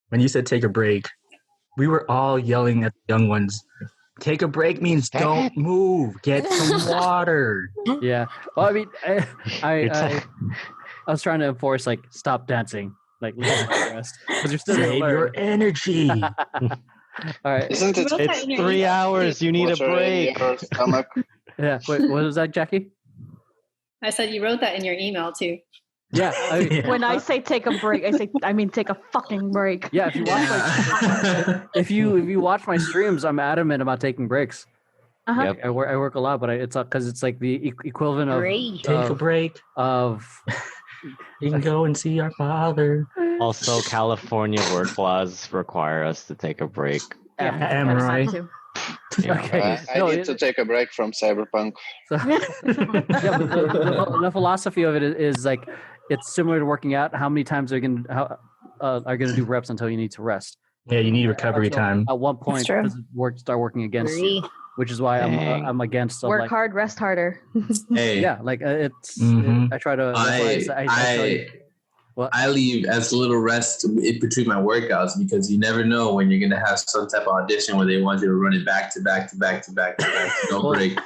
when you said take a break, we were all yelling at the young ones. Take a break means don't move. Get some water. Yeah. Well, I mean, I was trying to enforce like stop dancing, like leave my rest because you're still Save your energy. All right. Isn't it? It's 3 hours. You need a break. Your stomach. Yeah. Wait, what was that, Jackie? I said you wrote that in your email too. Yeah. When I say take a break, I mean take a fucking break. Yeah. If you watch my streams, I'm adamant about taking breaks. Uh-huh. I work a lot, but it's because it's like the equivalent of take a break of. You can go and see our father. Also, California work laws require us to take a break. Yeah, Emeroy. Okay. I need to take a break from cyberpunk. So, yeah, but the philosophy of it is like it's similar to working out. How many times are you gonna do reps until you need to rest? Yeah, you need recovery time. At one point, does start working against you, which is why I'm against. Work hard, rest harder. Hey, yeah, like it's. I try to. I leave as little rest in between my workouts because you never know when you're gonna have some type of audition where they want you to run it back to back. No break.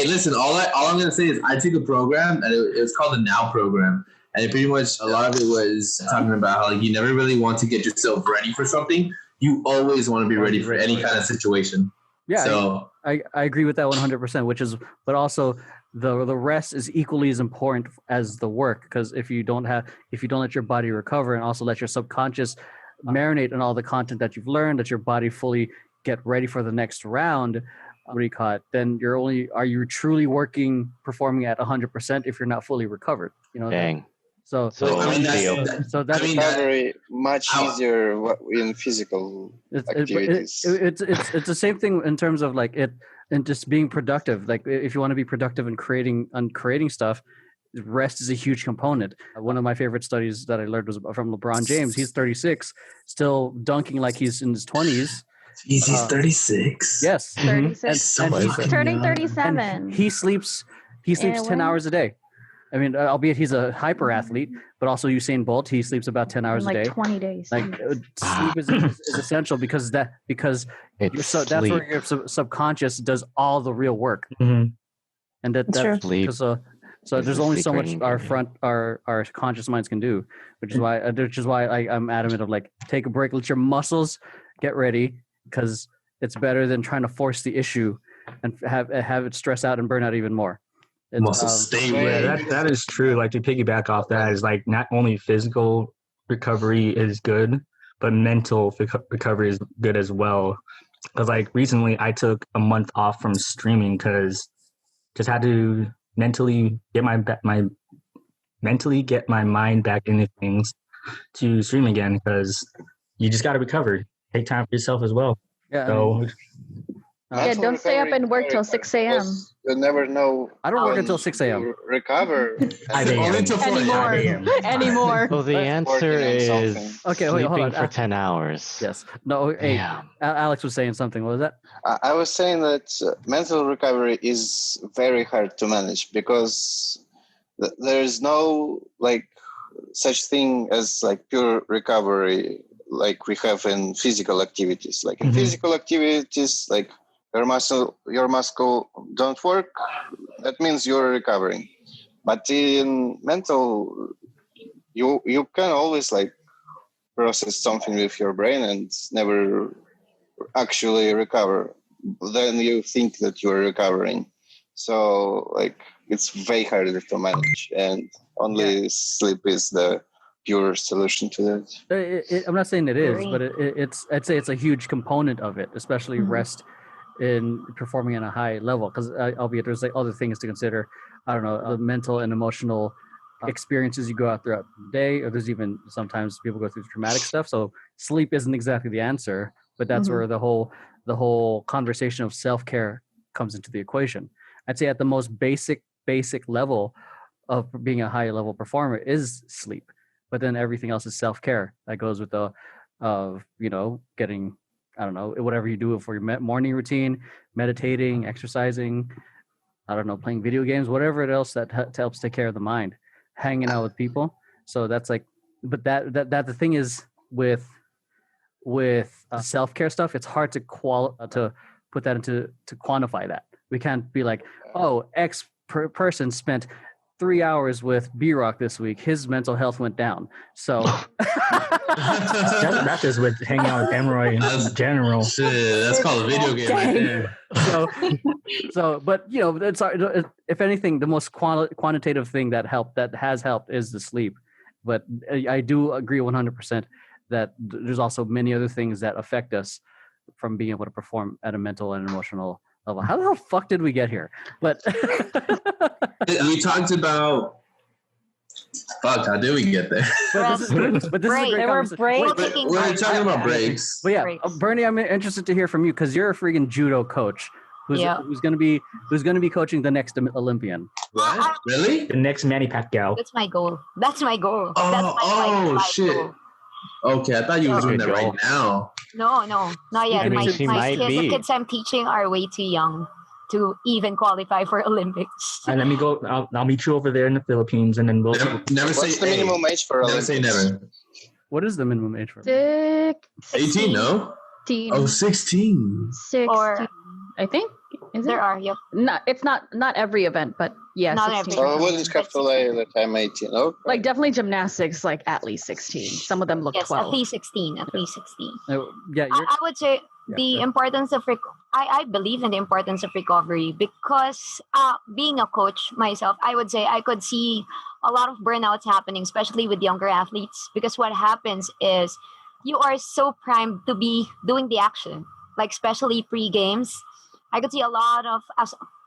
Listen. All I'm gonna say is I took a program and it was called the Now program, and pretty much a lot of it was talking about how like you never really want to get yourself ready for something. You always want to be ready for any kind of situation. Yeah. So I agree with that 100%. But also the rest is equally as important as the work, because if you don't let your body recover and also let your subconscious marinate on all the content that you've learned, that your body fully get ready for the next round, then are you truly performing at 100% if you're not fully recovered? Dang. So that's very much easier in physical activities. It's the same thing in terms of like it and just being productive. Like if you want to be productive in creating stuff, rest is a huge component. One of my favorite studies that I learned was from LeBron James. He's 36, still dunking like he's in his 20s. He's 36. Yes, 36. And he's turning 37. And he sleeps 10 hours a day. I mean, albeit he's a hyper athlete, but also Usain Bolt, he sleeps about 10 hours a day. 20 days. Like sleep is essential because that's where your subconscious does all the real work. Mm-hmm. And that's so there's only so much our conscious minds can do, which is why I'm adamant of like take a break, let your muscles get ready, because it's better than trying to force the issue and have it stress out and burn out even more. That is true. Like to piggyback off that is like not only physical recovery is good, but mental recovery is good as well. Because like recently I took a month off from streaming because just had to mentally get my mind back into things to stream again, because you just got to recover. Take time for yourself as well. Yeah. So. Don't stay up and work till 6 a.m. You never know. I don't work until 6 a.m. Recover. Anymore. So the answer is okay. Wait, hold on. For 10 hours. Yes. No. Hey, Alex was saying something. What was that? I was saying that mental recovery is very hard to manage because there is no like such thing as like pure recovery like we have in physical activities. Like in physical activities, like your muscle don't work, that means you're recovering. But in mental, you can always like process something with your brain and never actually recover. Then you think that you're recovering. So like it's way harder to manage, and only sleep is the pure solution to that. I'm not saying it is, but I'd say it's a huge component of it, especially rest in performing at a high level, because albeit there's like other things to consider. I don't know, the mental and emotional experiences you go out throughout the day, or there's even sometimes people go through traumatic stuff. So sleep isn't exactly the answer, but that's where the whole conversation of self-care comes into the equation. I'd say at the most basic level of being a high level performer is sleep, but then everything else is self-care. That goes with getting, I don't know, whatever you do for your morning routine, meditating, exercising, I don't know, playing video games, whatever else that helps take care of the mind, hanging out with people. So that's like, but that the thing is with with self-care stuff, it's hard to put that to quantify that. We can't be like, oh, X person spent 3 hours with B-Rock this week. His mental health went down. So that's just with hanging out with Emeroy in general. Shit, that's called a video game right there. But it's if anything, the most quantitative thing that has helped is the sleep. But I do agree 100% that there's also many other things that affect us from being able to perform at a mental and emotional level. How the fuck did we get here? But we talked about. Fuck, how did we get there? This is a great conversation. We're talking about breaks. But yeah, Bernie, I'm interested to hear from you because you're a freaking judo coach who's going to be coaching the next Olympian. What? Really? The next Manny Pacquiao. That's my goal. Oh shit. Goal. Okay, I thought you were doing that right now. No, not yet. I mean, The kids I'm teaching are way too young to even qualify for Olympics. And let me go. I'll meet you over there in the Philippines, and then we'll never say the minimum age for Olympics. Never say never. What is the minimum age for? 18, no? 16. Oh, 16. 16. I think. Is there it? are, yep. It's not every event, but yeah, not 16. So I wouldn't calculate that I'm 18. Okay. Like definitely gymnastics, like at least 16. Some of them look 12. At least 16. Yeah, I would say the importance of I believe in the importance of recovery because being a coach myself, I would say I could see a lot of burnouts happening, especially with younger athletes, because what happens is you are so primed to be doing the action, like especially pre-games. I could see a lot of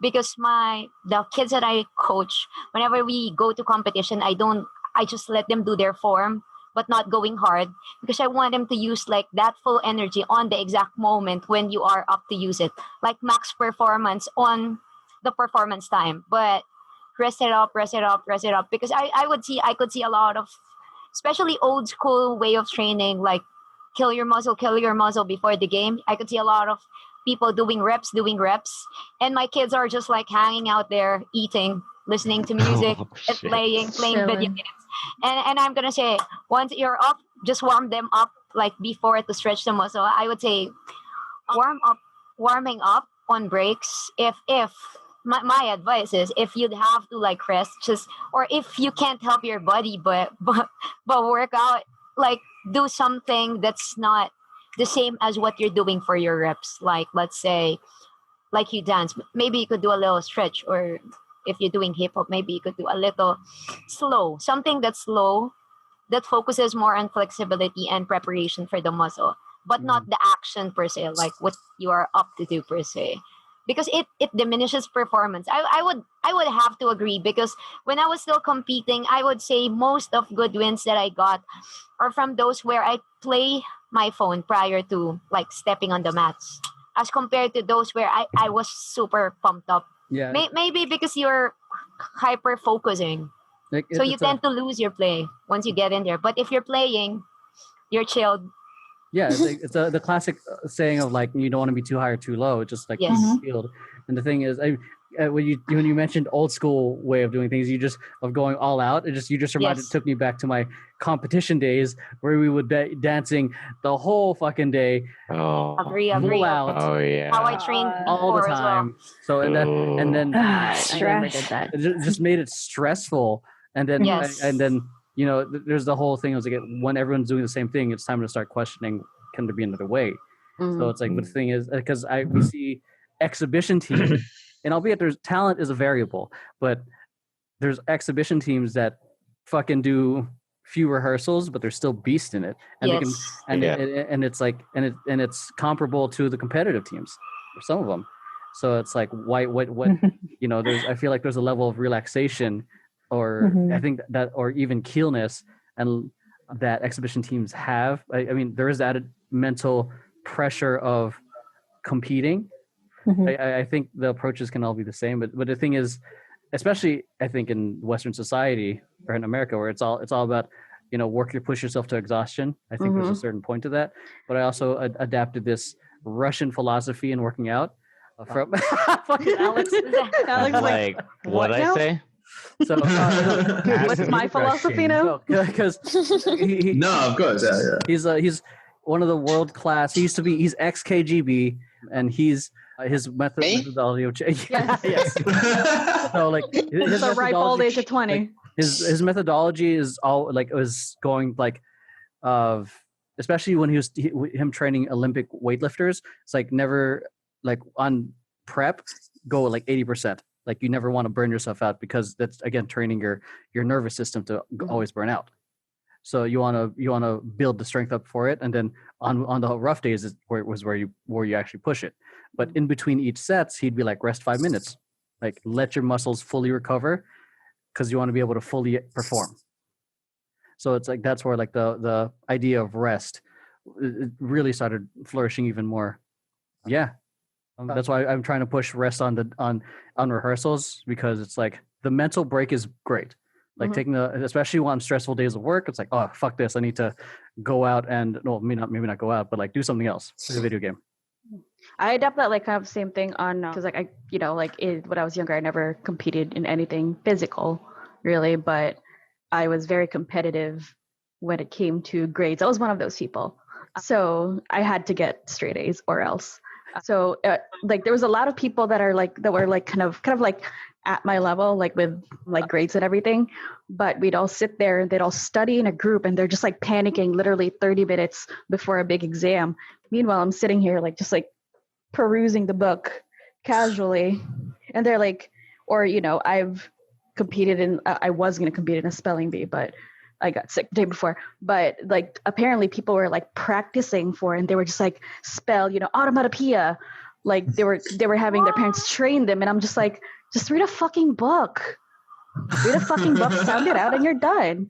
because the kids that I coach, whenever we go to competition, I just let them do their form, but not going hard because I want them to use like that full energy on the exact moment when you are up to use it, like max performance on the performance time, but rest it up because I could see a lot of, especially old school way of training, like kill your muscle before the game. I could see a lot of people doing reps, and my kids are just like hanging out there, eating, listening to music, and playing video games. And I'm gonna say, once you're up, just warm them up like before to stretch the muscle. I would say, warming up on breaks. If my advice is, if you'd have to like rest, or if you can't help your body, but work out, like do something that's not the same as what you're doing for your reps. Like, let's say, like you dance, maybe you could do a little stretch, or if you're doing hip hop, maybe you could do a little slow, something that's slow, that focuses more on flexibility and preparation for the muscle, but not the action per se, like what you are up to do per se, because it diminishes performance. I would have to agree, because when I was still competing, I would say most of good wins that I got are from those where I play my phone prior to like stepping on the mats, as compared to those where I was super pumped up. Yeah. Maybe because you're hyper focusing, so you tend to lose your play once you get in there. But if you're playing, you're chilled. Yeah, it's the classic saying of like, you don't want to be too high or too low, just like the field. And the thing is, when you mentioned old school way of doing things, of going all out, you just reminded, it took me back to my competition days where we would be dancing the whole fucking day. Oh, agree. Out. Oh yeah. How I trained all the time. Well. So and then stress. It just made it stressful. And then there's the whole thing. It was like, when everyone's doing the same thing, it's time to start questioning, can there be another way? So it's like, but the thing is, because we see exhibition teams, and albeit there's talent is a variable, but there's exhibition teams that fucking do few rehearsals, but they're still beast in it, and it's comparable to the competitive teams for some of them. So it's like, what I feel like there's a level of relaxation, or I think that, or even keelness, and that exhibition teams have. I mean, there is added mental pressure of competing. I think the approaches can all be the same, but the thing is, especially I think in Western society or in America, where it's all about, push yourself to exhaustion. I think there's a certain point to that. But I also adapted this Russian philosophy in working out from fucking Alex. Alex like what I say? So what's my philosophy now? Because no, of course, yeah. He's one of the world class. He's ex KGB, and his methodology of yes. So like his So ripe old age of 20. like, his methodology is all like was going like of especially when him training Olympic weightlifters. It's like never like on prep go like 80%. Like you never want to burn yourself out because that's again training your nervous system to always burn out. So you want to build the strength up for it, and then on the rough days is where you actually push it. But in between each sets, he'd be like rest 5 minutes, like let your muscles fully recover, because you want to be able to fully perform. So it's like that's where like the idea of rest it really started flourishing even more. Yeah, that's why I'm trying to push rest on rehearsals, because it's like the mental break is great. Like taking especially on stressful days of work, it's like, oh fuck this, I need to go out and maybe not go out, but like do something else, like a video game. I adapt that like kind of same thing on because like I when I was younger I never competed in anything physical really, but I was very competitive when it came to grades. I was one of those people, so I had to get straight A's or else. So like there was a lot of people that were like kind of like at my level, like with like grades and everything, but we'd all sit there and they'd all study in a group and they're just like panicking literally 30 minutes before a big exam. Meanwhile, I'm sitting here like just like perusing the book casually, and they're like, or I've competed in I was going to compete in a spelling bee, but I got sick the day before. But like apparently people were like practicing for it, and they were just like spell automatopoeia, like they were having their parents train them, and I'm just like, just read a fucking book. Read a fucking book, sound it out, and you're done.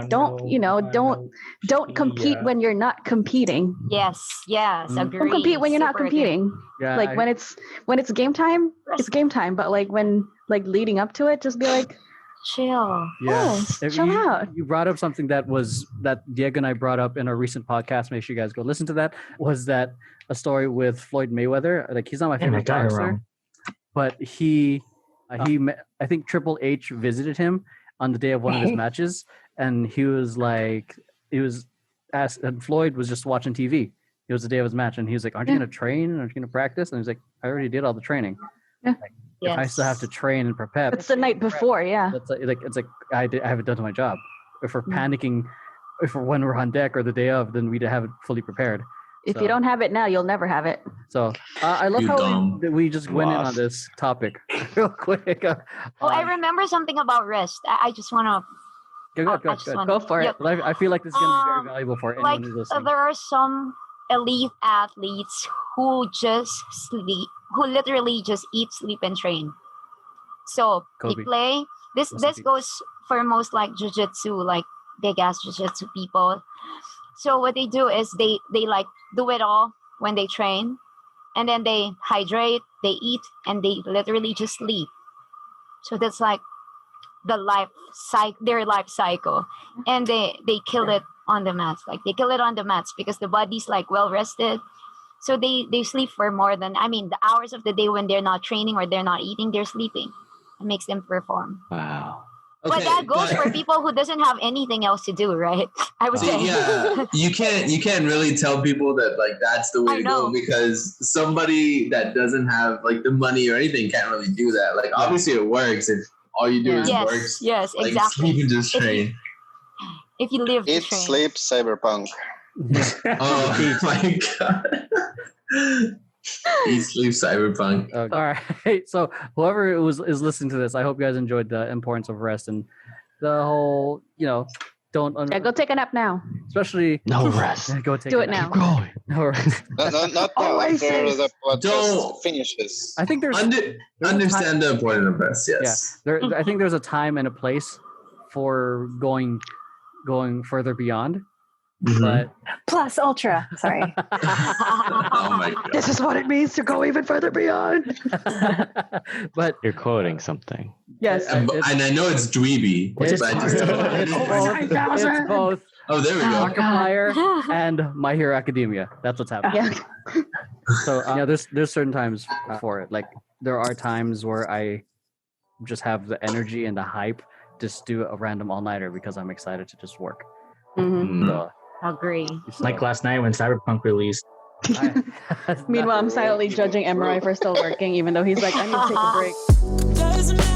Don't compete when you're not competing. Yes, agree. Don't compete when you're not competing. Yeah, like when it's game time, it's game time. But like when like leading up to it, just be like, chill. Yeah, chill out. You brought up something that Diego and I brought up in our recent podcast. Make sure you guys go listen to that. Was that a story with Floyd Mayweather? Like he's not my favorite boxer, but I think Triple H visited him on the day of one of his matches, and he was asked, and Floyd was just watching TV. It was the day of his match, and he was like, "Aren't you going to train? Aren't you going to practice?" And he's like, "I already did all the training. Yeah. Like, if I still have to train and prepare, it's the night before, yeah. It's like I haven't done my job. If we're panicking, when we're on deck or the day of, then we'd have it fully prepared." If you don't have it now, you'll never have it. So I love how we just went in on this topic real quick. I remember something about rest. I just want to go for it. Well, I feel like this is going to be very valuable for anyone who's listening. There are some elite athletes who just sleep, who literally just eat, sleep, and train. So Kobe. They play. This goes for most like jiu-jitsu, like big ass jiu-jitsu people. So what they do is they like do it all when they train, and then they hydrate, they eat, and they literally just sleep. So that's like their life cycle, and they kill it on the mats. Like they kill it on the mats because the body's like well rested. So they sleep for more than the hours of the day when they're not training or they're not eating, they're sleeping. It makes them perform. Wow. Okay, but that goes for people who doesn't have anything else to do, right? I would say. Yeah, you can't really tell people that like that's the way to go, because somebody that doesn't have like the money or anything can't really do that. Like obviously it works if all you do is work. Yes, like, exactly. Sleep and just train. If you live Eat, sleep, cyberpunk. Oh my god. Eat, sleep, cyberpunk. All right. So whoever is listening to this, I hope you guys enjoyed the importance of rest and the whole, don't. Go take a nap now. Especially no rest. Go take. Do it now. Keep going. No rest. Not now. After the podcast finishes. I think there's understand the importance of rest. Yes. Yeah. I think there's a time and a place for going further beyond. Mm-hmm. But plus ultra. Sorry. Oh my god. This is what it means to go even further beyond. But you're quoting something. Yes. And I know it's dweeby. It's both. Oh, there we go. Markiplier and My Hero Academia. That's what's happening. Yeah. So there's certain times for it. Like there are times where I just have the energy and the hype just do a random all-nighter because I'm excited to just work. Mm-hmm. So Agree. Like last night when Cyberpunk released. Meanwhile, I'm silently judging Emeroy for still working, even though he's like, I need to take a break.